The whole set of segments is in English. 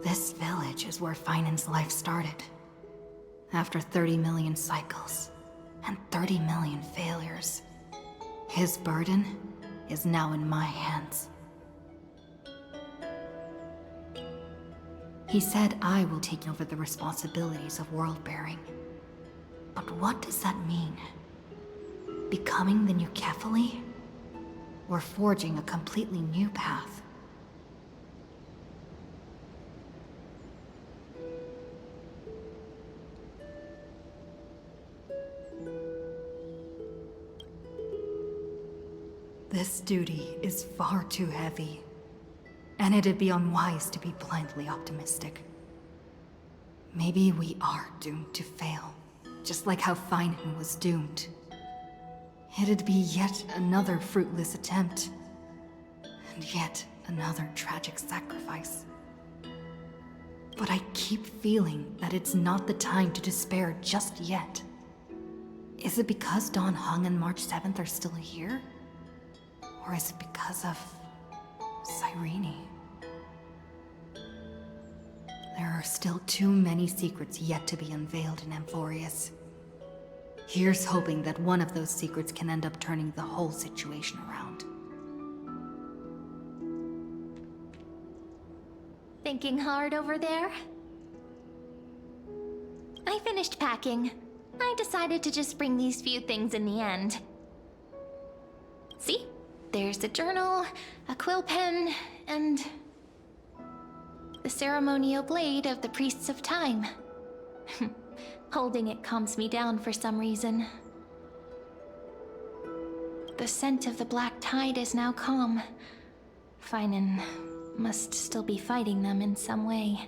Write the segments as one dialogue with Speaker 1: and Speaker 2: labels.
Speaker 1: This village is where Finan's life started. After 30 million cycles and 30 million failures, his burden is now in my hands. He said I will take over the responsibilities of world-bearing. But what does that mean? Becoming the new Kefali? Or forging a completely new path? This duty is far too heavy, and it'd be unwise to be blindly optimistic. Maybe we are doomed to fail, just like how Finan was doomed. It'd be yet another fruitless attempt, and yet another tragic sacrifice. But I keep feeling that it's not the time to despair just yet. Is it because Dawn Hung and March 7th are still here? Or is it because of Cyrene? There are still too many secrets yet to be unveiled in Amphoreus. Here's hoping that one of those secrets can end up turning the whole situation around.
Speaker 2: Thinking hard over there? I finished packing. I decided to just bring these few things in the end. See? There's a journal, a quill pen, and the ceremonial blade of the Priests of Time. Holding it calms me down for some reason. The scent of the black tide is now calm. Finan must still be fighting them in some way.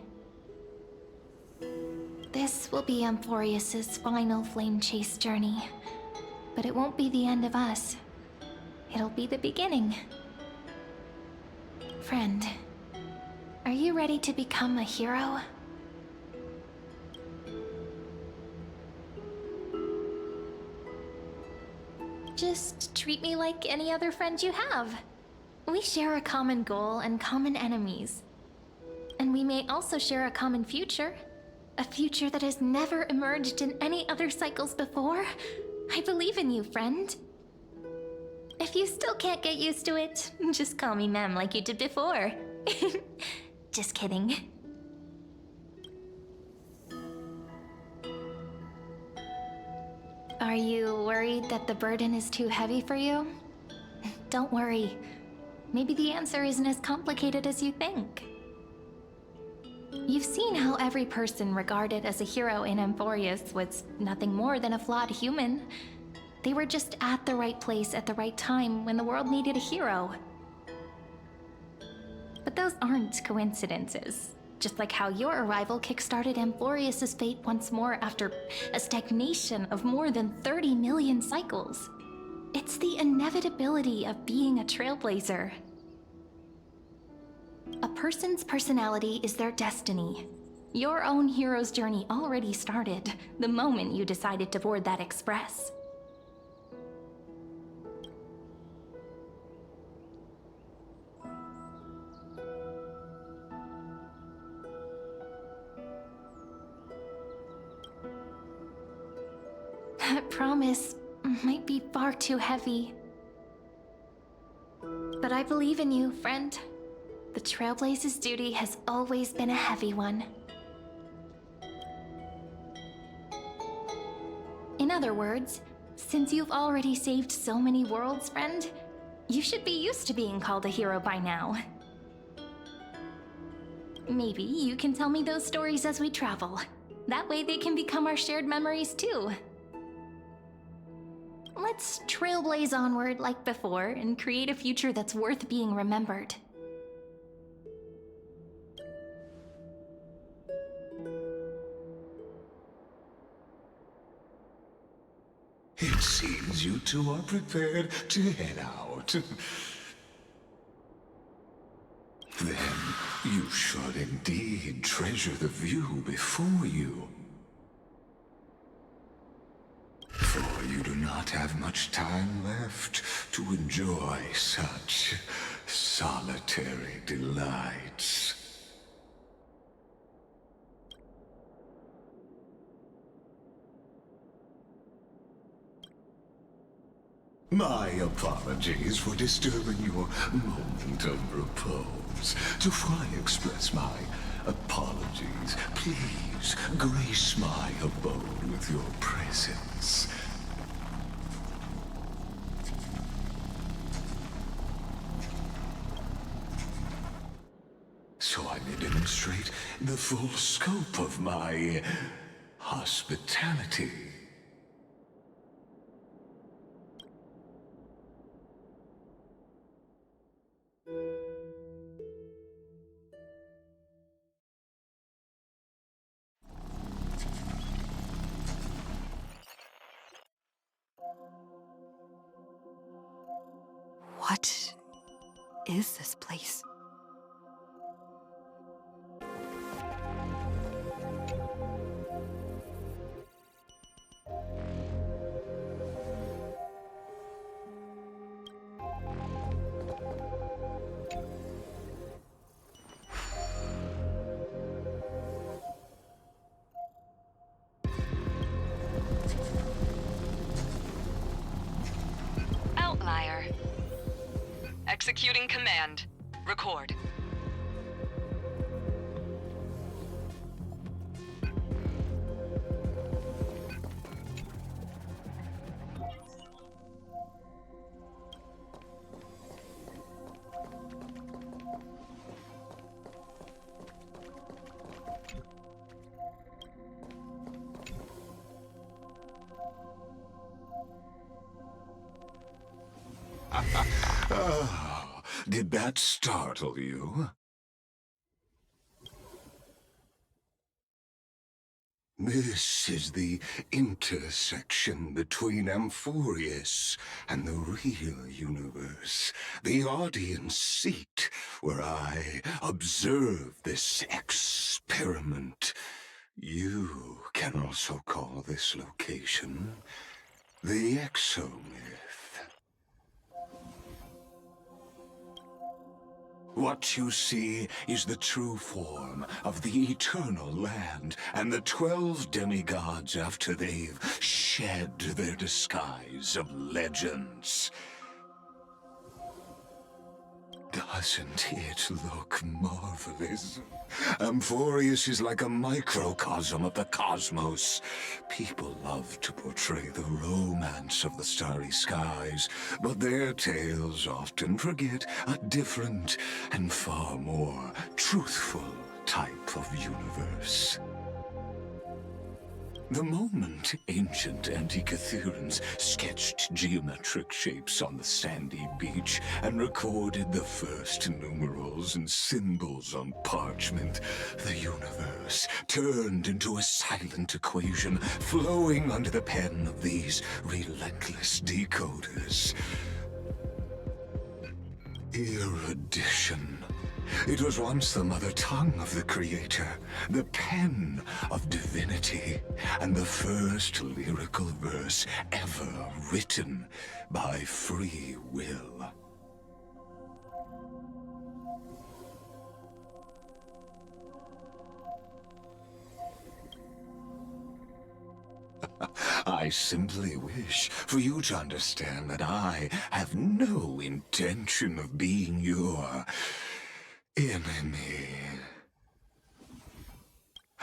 Speaker 2: This will be Amphoreus' final flame chase journey, but it won't be the end of us. It'll be the beginning. Friend, are you ready to become a hero? Just treat me like any other friend you have. We share a common goal and common enemies. And we may also share a common future. A future that has never emerged in any other cycles before. I believe in you, friend. If you still can't get used to it, just call me Mem like you did before. Just kidding. Are you worried that the burden is too heavy for you? Don't worry. Maybe the answer isn't as complicated as you think. You've seen how every person regarded as a hero in Amphoreus was nothing more than a flawed human. They were just at the right place at the right time when the world needed a hero. But those aren't coincidences. Just like how your arrival kickstarted Amphoreus' fate once more after a stagnation of more than 30 million cycles. It's the inevitability of being a trailblazer. A person's personality is their destiny. Your own hero's journey already started the moment you decided to board that express. That promise might be far too heavy. But I believe in you, friend. The Trailblaze's duty has always been a heavy one. In other words, since you've already saved so many worlds, friend, you should be used to being called a hero by now. Maybe you can tell me those stories as we travel. That way they can become our shared memories too. Let's trailblaze onward like before and create a future that's worth being remembered.
Speaker 3: It seems you two are prepared to head out. Then you should indeed treasure the view before you. For you do not have much time left to enjoy such solitary delights. My apologies for disturbing your moment of repose. To fully express my apologies, please grace my abode with your presence. So I may demonstrate the full scope of my hospitality.
Speaker 1: What is this place?
Speaker 4: Outlier. Executing command. Record.
Speaker 3: Oh, did that startle you? This is the intersection between Amphoreus and the real universe. The audience seat where I observe this experiment. You can also call this location the Exomyth. What you see is the true form of the eternal land and the 12 demigods after they've shed their disguise of legends. Doesn't it look marvelous? Amphoreus is like a microcosm of the cosmos. People love to portray the romance of the starry skies, but their tales often forget a different and far more truthful type of universe. The moment ancient Antikytherans sketched geometric shapes on the sandy beach and recorded the first numerals and symbols on parchment, the universe turned into a silent equation flowing under the pen of these relentless decoders. Erudition. It was once the mother tongue of the Creator, the pen of divinity, and the first lyrical verse ever written by free will. I simply wish for you to understand that I have no intention of being your enemy.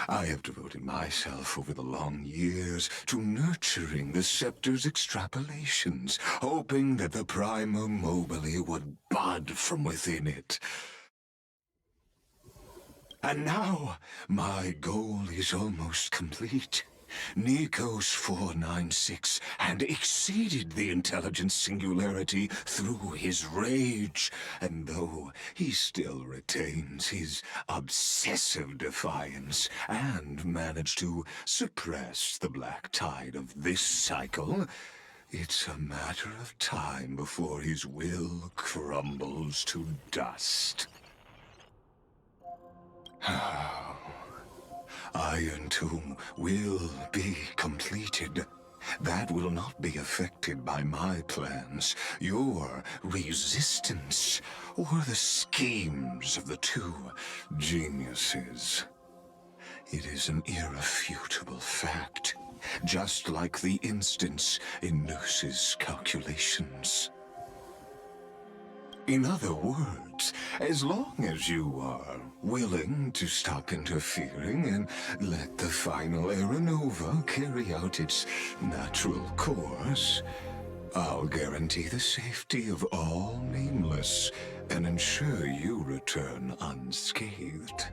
Speaker 3: I have devoted myself over the long years to nurturing the scepter's extrapolations, hoping that the Prima Mobile would bud from within it. And now, my goal is almost complete. Nikos 496 had exceeded the intelligence singularity through his rage, and though he still retains his obsessive defiance and managed to suppress the black tide of this cycle, it's a matter of time before his will crumbles to dust. Iron Tomb will be completed. That will not be affected by my plans, your resistance, or the schemes of the two geniuses. It is an irrefutable fact. just like the instance in Nurse's calculations. In other words, as long as you are willing to stop interfering and let the final Aeronova carry out its natural course, I'll guarantee the safety of all Nameless and ensure you return unscathed.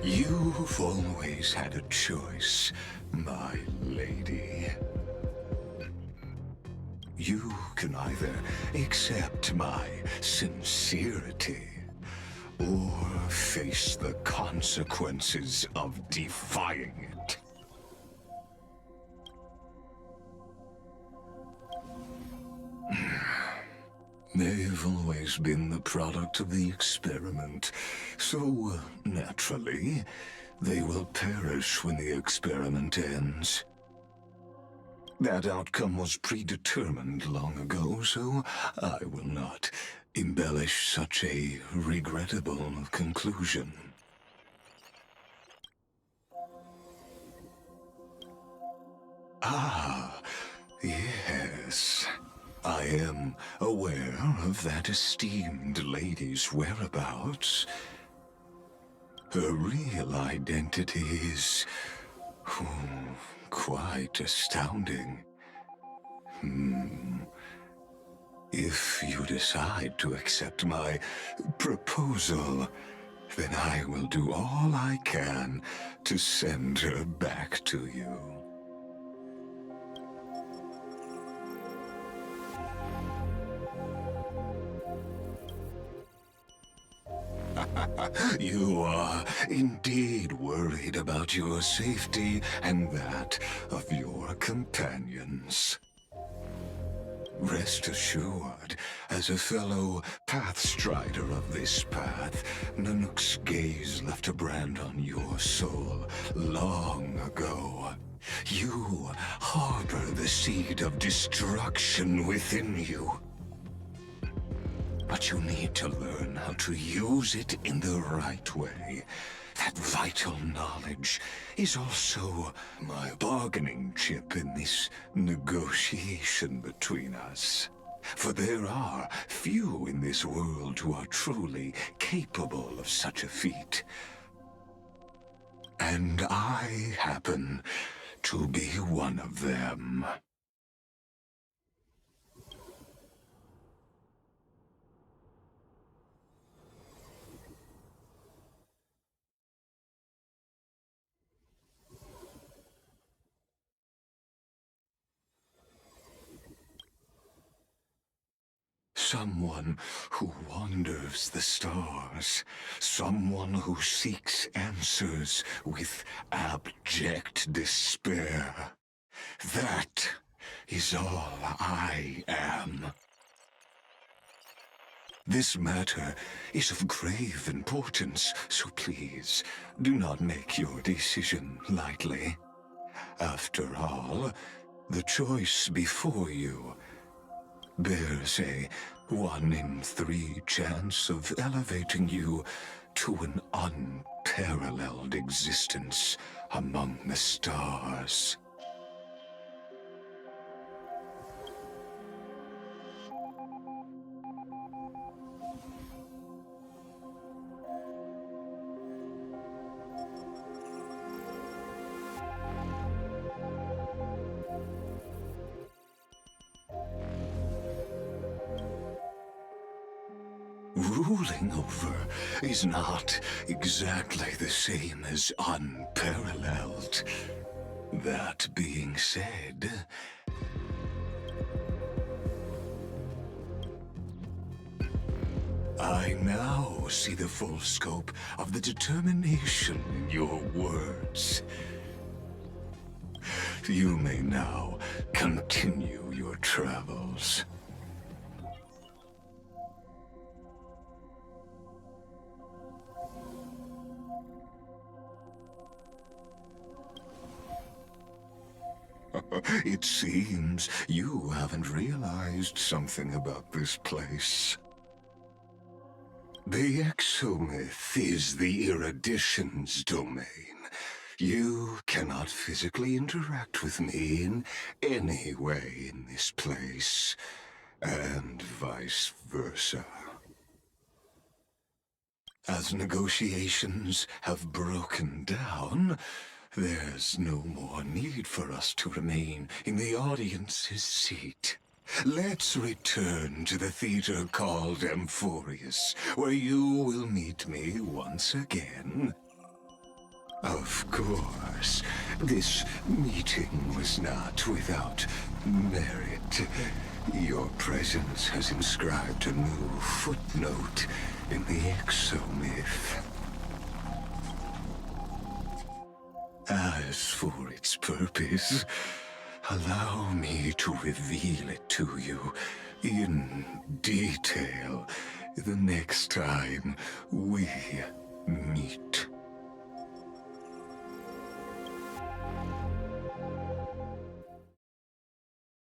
Speaker 3: You've always had a choice, my lady. You can either accept my sincerity or face the consequences of defying it. They've always been the product of the experiment, so naturally, they will perish when the experiment ends. That outcome was predetermined long ago, so I will not embellish such a regrettable conclusion. Ah, yes. I am aware of that esteemed lady's whereabouts. Her real identity is quite astounding. If you decide to accept my proposal, then I will do all I can to send her back to you. You are indeed worried about your safety and that of your companions. Rest assured, as a fellow pathstrider of this path, Nanook's gaze left a brand on your soul long ago. You harbor the seed of destruction within you. But you need to learn how to use it in the right way. That vital knowledge is also my bargaining chip in this negotiation between us. For there are few in this world who are truly capable of such a feat. And I happen to be one of them. Someone who wanders the stars. Someone who seeks answers with abject despair. That is all I am. This matter is of grave importance, so please, do not make your decision lightly. After all, the choice before you bears a 1 in 3 chance of elevating you to an unparalleled existence among the stars. Ruling over is not exactly the same as unparalleled. That being said, I now see the full scope of the determination in your words. You may now continue your travels. It seems you haven't realized something about this place. The exomyth is the erudition's domain. You cannot physically interact with me in any way in this place, and vice versa. As negotiations have broken down, there's no more need for us to remain in the audience's seat. Let's return to the theater called Amphoreus, where you will meet me once again. Of course, this meeting was not without merit. Your presence has inscribed a new footnote in the exomyth. As for its purpose, allow me to reveal it to you in detail the next time we meet.